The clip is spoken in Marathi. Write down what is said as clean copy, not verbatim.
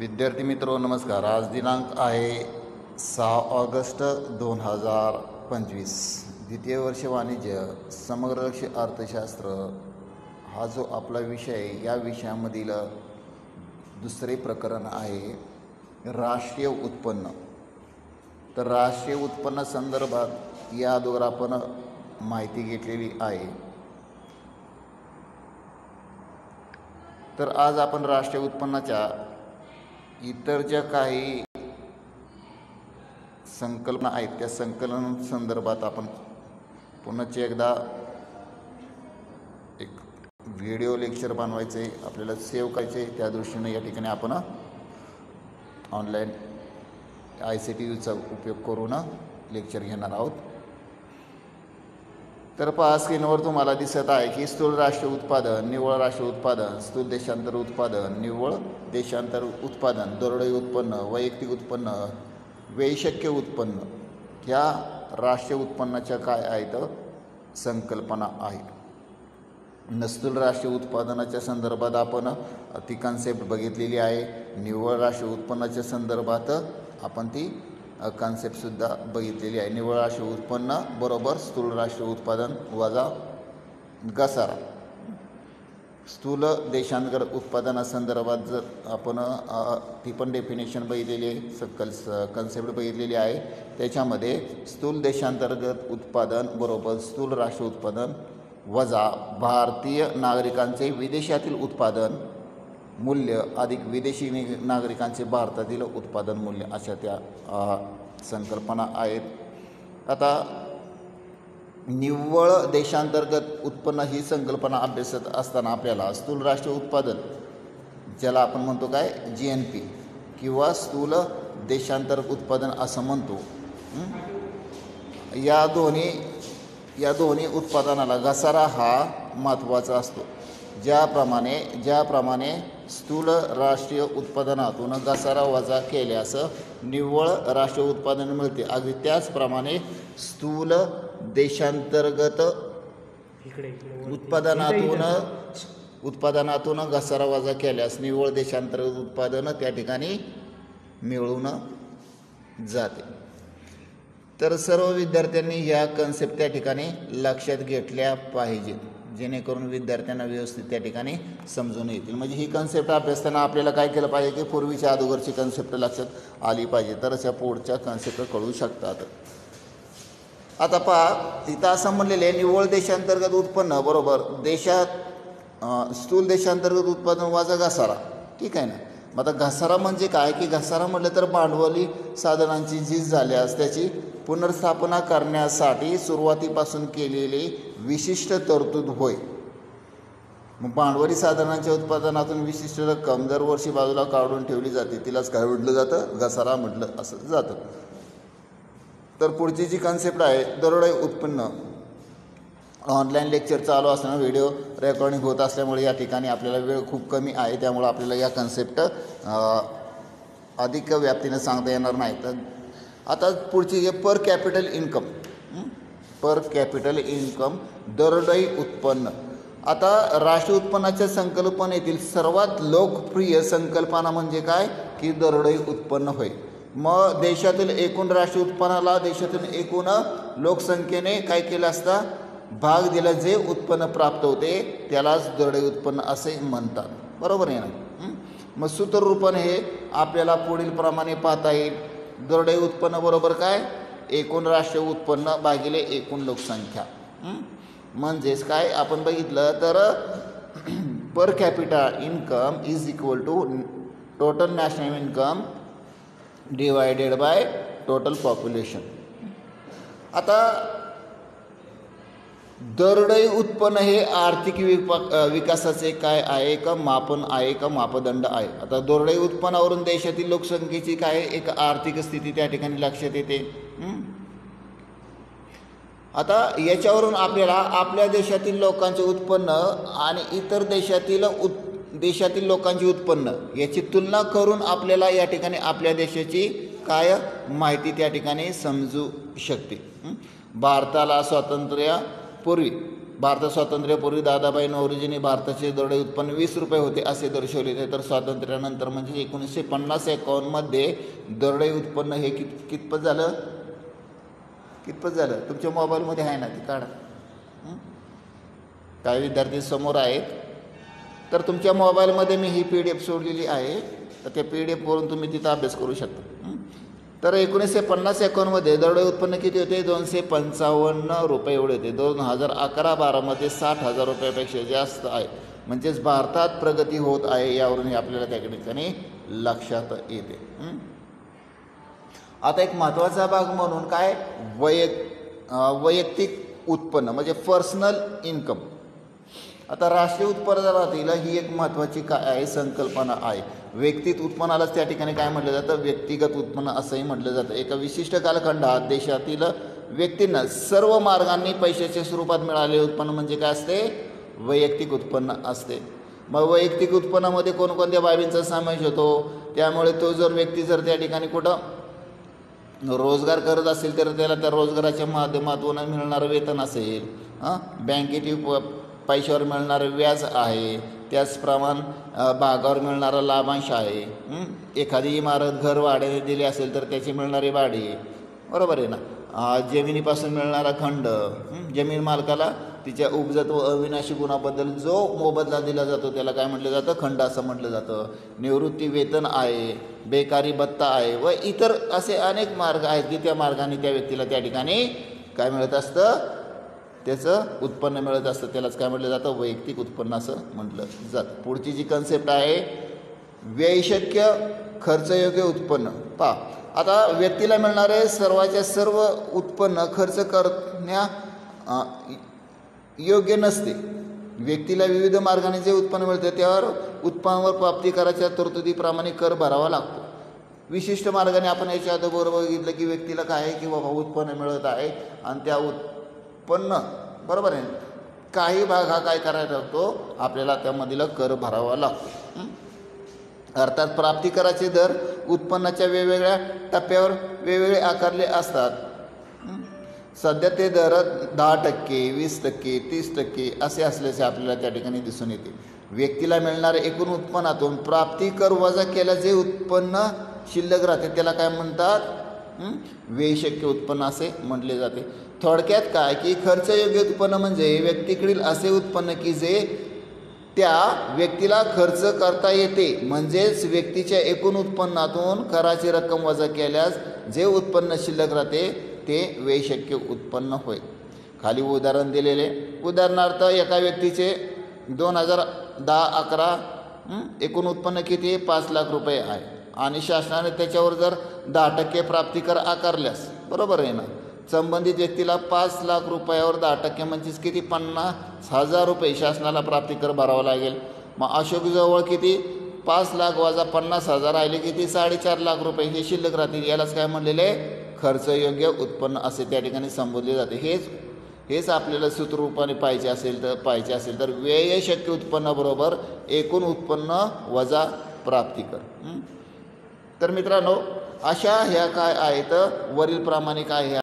विद्यार्थी मित्रो नमस्कार। आज दिनांक आहे 6 ऑगस्ट 2025। द्वितीय वर्ष वाणिज्य समग्र लक्ष अर्थशास्त्र हा जो आपला विषय, या विषयामधील दुसरे प्रकरण आहे राष्ट्रीय उत्पन्न। तर राष्ट्रीय उत्पन्न संदर्भात या अगोदर आपण माहिती घेतलेली आहे। तर आज आपण राष्ट्रीय उत्पन्नाच्या इतर ज्या काही संकल्पना आहेत त्या संकलन संदर्भात आपण पुन्हा एकदा एक व्हिडिओ लेक्चर बनवायचे, आपल्याला सेव्ह करायचे। त्या दृष्टीने या ठिकाणी आपण ऑनलाईन ICTUचा उपयोग करून लेक्चर घेणार आहोत। तर पहा, स्क्रीनवर तुम्हाला दिसत आहे की स्थूल राष्ट्रीय उत्पादन, निव्वळ राष्ट्रीय उत्पादन, स्थूल देशांतर उत्पादन, निव्वळ देशांतर उत्पादन, दरडोई उत्पन्न, वैयक्तिक उत्पन्न, वैशक्य उत्पन्न, ह्या राष्ट्रीय उत्पन्नाच्या काय आहेत संकल्पना आहेत। स्थूल राष्ट्रीय उत्पादनाच्या संदर्भात आपण ती कन्सेप्ट बघितलेली आहे। निव्वळ राष्ट्रीय उत्पन्नाच्या संदर्भात आपण ती कन्सेप्टसुद्धा बघितलेली आहे। निव्वळ राष्ट्रीय उत्पन्न बरोबर स्थूल राष्ट्रीय उत्पादन वजा घसारा। स्थूल देशांतर्गत उत्पादनासंदर्भात जर आपण ती पण डेफिनेशन बघितलेली आहे, कन्सेप्ट बघितलेली आहे। त्याच्यामध्ये स्थूल देशांतर्गत उत्पादन बरोबर स्थूल राष्ट्रीय उत्पादन वजा भारतीय नागरिकांचे विदेशातील उत्पादन मूल्य अधिक विदेशी नागरिकांचे भारतातील उत्पादन मूल्य, अशा त्या संकल्पना आहेत। आता निव्वळ देशांतर्गत उत्पन्न ही संकल्पना अभ्यासत असताना आपल्याला स्थूल राष्ट्रीय उत्पादन, ज्याला आपण म्हणतो काय GNP किंवा स्थूल देशांतर्गत उत्पादन असं म्हणतो, या दोन्ही उत्पादनाला घसारा हा महत्त्वाचा असतो। ज्याप्रमाणे स्थूल राष्ट्रीय उत्पादनातून घसारा वजा केल्यास निव्वळ राष्ट्रीय उत्पादन मिळते, अगदी त्याचप्रमाणे स्थूल देशांतर्गत उत्पादनातून घसारा वजा केल्यास निव्वळ देशांतर्गत उत्पादन त्या ठिकाणी मिळून जाते। तर सर्व विद्यार्थ्यांनी या कन्सेप्ट त्या ठिकाणी लक्षात घेतल्या पाहिजेत, जेणेकरून विद्यार्थ्यांना व्यवस्थित त्या ठिकाणी समजून येतील। म्हणजे ही कन्सेप्ट अभ्यासताना आपल्याला काय केलं पाहिजे की पूर्वीच्या अगोदरची कन्सेप्ट लक्षात आली पाहिजे, तरच या पुढच्या कन्सेप्ट कळू शकतात। आता पहा, इथं असं म्हणलेलं आहे निव्वळ देशांतर्गत उत्पन्न बरोबर स्थूल देशांतर्गत उत्पादन वजा घसारा, ठीक आहे ना। मग आता घसारा म्हणजे काय की घसारा म्हटलं तर भांडवली साधनांची झीज झाल्यास त्याची पुनर्स्थापना करण्यासाठी सुरुवातीपासून केलेली विशिष्ट तरतूद होय। मग भांडवली साधनांच्या उत्पादनातून विशिष्ट रक्कम दरवर्षी बाजूला काढून ठेवली जाते, तिलाच काय म्हटलं जातं, घसारा म्हटलं असं जातं। तर पुढची जी कन्सेप्ट आहे दरडोई उत्पन्न, ऑनलाईन लेक्चर चालू असताना व्हिडिओ रेकॉर्डिंग होत असल्यामुळे या ठिकाणी आपल्याला वेळ खूप कमी आहे, त्यामुळे आपल्याला या कन्सेप्ट अधिक व्याप्तीने सांगता येणार नाही। तर आता पुढची जे पर कॅपिटल इन्कम दरडोई उत्पन्न। आता राष्ट्रीय उत्पन्नाच्या संकल्पनेतील सर्वात लोकप्रिय संकल्पना म्हणजे काय की दरडोई उत्पन्न होय। मग देशातील एकूण राष्ट्रीय उत्पन्नाला देशातील एकूण लोकसंख्येने काय केलं असता भाग दिला, जे उत्पन्न प्राप्त होते त्यालाच दरडोई उत्पन्न असे म्हणतात, बरोबर आहे ना। मग सूत्ररूपाने हे आपल्याला पुढील प्रमाणे पाहता येईल। दरडोई उत्पन्न बरोबर काय एकूण राष्ट्रीय उत्पन्न भागिले एकूण लोकसंख्या। म्हणजेच काय आपण बघितलं तर per capita income is equal to total national income divided by total population. आता दरडोई उत्पन्न हे आर्थिक विकासाचे काय आहे का मापन आहे का मापदंड आहे। आता दरडोई उत्पन्नावरून देशातील लोकसंख्येची काय एक आर्थिक स्थिती त्या ठिकाणी लक्षात येते। आता याच्यावरून आपल्याला आपल्या देशातील लोकांचे उत्पन्न आणि इतर देशातील लोकांचे उत्पन्न याची तुलना करून आपल्याला या ठिकाणी आपल्या देशाची काय माहिती त्या ठिकाणी समजू शकते। भारताला स्वातंत्र्यापूर्वी भारत स्वातंत्र्यापूर्वी दादाभाई नौरोजींनी भारताचे दरडोई उत्पन्न 20 रुपये होते असे दर्शवले. तर स्वातंत्र्यानंतर म्हणजे 1950-51मध्ये दरडोई उत्पन्न हे कितपत झालं? तुमच्या मोबाईलमध्ये आहे ना, ती काढा. काही विद्यार्थी समोर आहेत, तर तुमच्या मोबाईलमध्ये मी ही PDF सोडलेली आहे, तर त्या PDF वरून तुम्ही तिथं अभ्यास करू शकता. तर 1950-51मध्ये दरडोई उत्पन्न किती होते? 255 रुपये एवढे होते. 2011-12मध्ये 60,000 रुपयापेक्षा जास्त आहे. म्हणजेच भारतात प्रगती होत आहे, यावरून हे आपल्याला त्या ठिकाणी लक्षात येते. आता एक महत्त्वाचा भाग म्हणून काय, वैयक्तिक उत्पन्न म्हणजे पर्सनल इन्कम. आता राष्ट्रीय उत्पन्नातील ही एक महत्त्वाची काय आहे, संकल्पना आहे. व्यक्तिगत उत्पन्नालाच त्या ठिकाणी काय म्हटलं जातं? व्यक्तिगत उत्पन्न असंही म्हटलं जातं. एका विशिष्ट कालखंडात देशातील व्यक्तींना सर्व मार्गांनी पैशाच्या स्वरूपात मिळालेले उत्पन्न म्हणजे काय असते? वैयक्तिक उत्पन्न असते. मग वैयक्तिक उत्पन्नामध्ये कोणकोणत्या बाबींचा समावेश होतो? त्यामुळे तो व्यक्ती जर त्या ठिकाणी कुठं रोजगार करत असेल तर त्याला त्या रोजगाराच्या माध्यमातून मिळणारं वेतन असेल, बँकेतील पैशावर मिळणारं व्याज आहे, त्याचप्रमाणे भागावर मिळणारा लाभांश आहे, एखादी इमारत घर भाड्याने दिली असेल तर त्याची मिळणारी भाडे, बरोबर आहे ना, जमिनीपासून मिळणारा खंड, जमीन मालकाला तिच्या उपजत व अविनाशी गुणाबद्दल जो मोबदला दिला जातो त्याला काय म्हटलं जातं? खंड असं म्हटलं जातं. निवृत्ती वेतन आहे, बेकारी भत्ता आहे व इतर असे अनेक मार्ग आहेत की त्या मार्गाने त्या व्यक्तीला त्या ठिकाणी काय मिळत असतं? त्याचं उत्पन्न मिळत असतं. त्यालाच काय म्हटलं जातं? वैयक्तिक उत्पन्न असं म्हटलं जातं. पुढची जी कन्सेप्ट आहे, व्ययशक्य खर्चयोग्य उत्पन्न. पहा, आता व्यक्तीला मिळणारे सर्वाच्या सर्व उत्पन्न खर्च करण्या योग्य नसते. व्यक्तीला विविध मार्गाने जे उत्पन्न मिळते त्यावर उत्पन्नावर प्राप्ती करायच्या तरतुदीप्रमाणे कर भरावा लागतो. विशिष्ट मार्गाने आपण याच्या अगोदर बघितलं की व्यक्तीला काय आहे की बाबा उत्पन्न मिळत आहे आणि त्या उत्पन्न, बरोबर आहे, काही भाग हा काय करायला लागतो? आपल्याला त्यामधील कर भरावा लागतो. अर्थात प्राप्ती कराचे दर उत्पन्नाच्या वेगवेगळ्या टप्प्यावर वेगवेगळे आकारले असतात. सध्या ते दर 10%, 20%, 30% असे असल्याचे आपल्याला त्या ठिकाणी दिसून येते. व्यक्तीला मिळणाऱ्या एकूण उत्पन्नातून प्राप्ती कर वजा केला जे उत्पन्न शिल्लक राहते त्याला काय म्हणतात? व्ययशक्य उत्पन्न असे म्हटले जाते. थोडक्यात काय की खर्चयोग्य उत्पन्न म्हणजे व्यक्तीकडील असे उत्पन्न की जे त्या व्यक्तीला खर्च करता येते. म्हणजेच व्यक्तीच्या एकूण उत्पन्नातून कराची रक्कम वजा केल्यास जे उत्पन्न शिल्लक राहते ते व्ययशक्य उत्पन्न होय. खाली उदाहरण दिलेले. उदाहरणार्थ एका व्यक्तीचे 2010-11 एकूण उत्पन्न किती? 5 लाख रुपये आहे आणि शासनाने त्याच्यावर जर 10% प्राप्ती कर आकारल्यास, बरोबर आहे ना, संबंधित व्यक्तीला 5 लाख रुपयावर 10% म्हणजेच किती? 50,000 रुपये शासनाला प्राप्ती कर भरावा लागेल. मग अशोकजवळ किती? 5 लाख वजा 50,000 राहिले किती? 4.5 लाख रुपये हे शिल्लक राहतील. यालाच काय म्हणलेले? खर्चयोग्य उत्पन्न असे त्या ठिकाणी संबोधले जाते. हेच आपल्याला सूत्ररूपाने पाहिजे असेल तर व्ययशक्य उत्पन्नाबरोबर एकूण उत्पन्न वजा प्राप्ती कर. तर मित्रांनो, अशा ह्या काय आहेत? वरील प्रमाणे काय